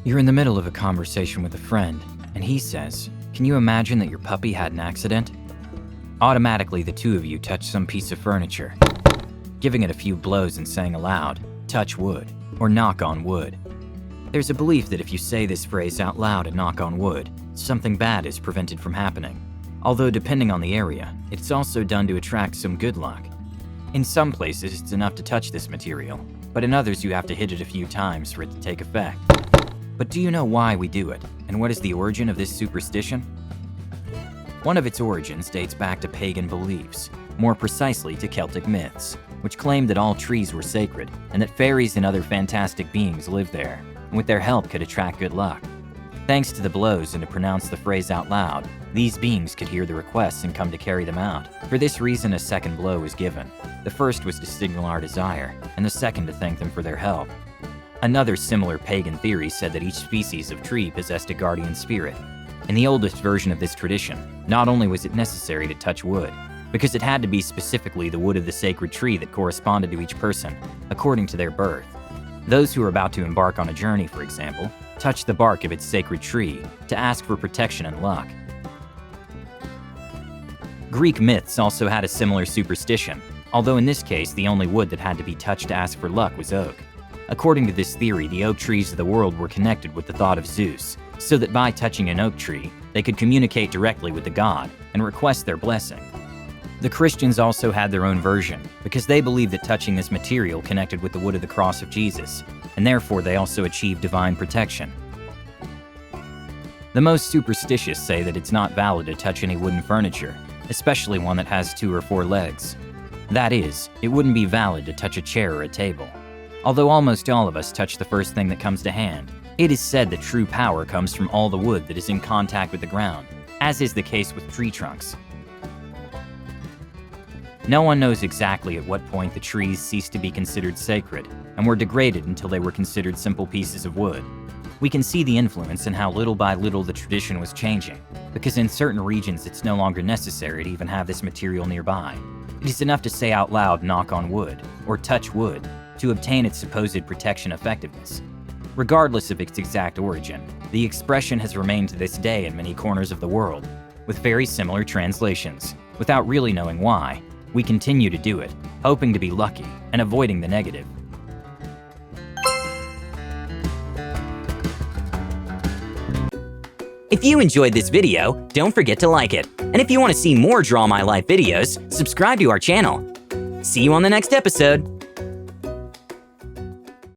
You're in the middle of a conversation with a friend, and he says, "Can you imagine that your puppy had an accident?" Automatically, the two of you touch some piece of furniture, giving it a few blows and saying aloud, "Touch wood," or "Knock on wood." There's a belief that if you say this phrase out loud and knock on wood, something bad is prevented from happening. Although depending on the area, it's also done to attract some good luck. In some places, it's enough to touch this material, but in others you have to hit it a few times for it to take effect. But do you know why we do it, and what is the origin of this superstition? One of its origins dates back to pagan beliefs, more precisely to Celtic myths, which claimed that all trees were sacred and that fairies and other fantastic beings lived there, and with their help could attract good luck. Thanks to the blows and to pronounce the phrase out loud, these beings could hear the requests and come to carry them out. For this reason, a second blow was given. The first was to signal our desire, and the second to thank them for their help. Another similar pagan theory said that each species of tree possessed a guardian spirit. In the oldest version of this tradition, not only was it necessary to touch wood, because it had to be specifically the wood of the sacred tree that corresponded to each person, according to their birth. Those who are about to embark on a journey, for example, touch the bark of its sacred tree to ask for protection and luck. Greek myths also had a similar superstition, although in this case the only wood that had to be touched to ask for luck was oak. According to this theory, the oak trees of the world were connected with the thought of Zeus, so that by touching an oak tree, they could communicate directly with the god and request their blessing. The Christians also had their own version, because they believed that touching this material connected with the wood of the cross of Jesus, and therefore they also achieved divine protection. The most superstitious say that it's not valid to touch any wooden furniture, especially one that has 2 or 4 legs. That is, it wouldn't be valid to touch a chair or a table. Although almost all of us touch the first thing that comes to hand, it is said that true power comes from all the wood that is in contact with the ground, as is the case with tree trunks. No one knows exactly at what point the trees ceased to be considered sacred and were degraded until they were considered simple pieces of wood. We can see the influence in how little by little the tradition was changing, because in certain regions it's no longer necessary to even have this material nearby. It is enough to say out loud, "Knock on wood," or "Touch wood," to obtain its supposed protection effectiveness. Regardless of its exact origin, the expression has remained to this day in many corners of the world, with very similar translations. Without really knowing why, we continue to do it, hoping to be lucky and avoiding the negative. If you enjoyed this video, don't forget to like it. And if you want to see more Draw My Life videos, subscribe to our channel. See you on the next episode.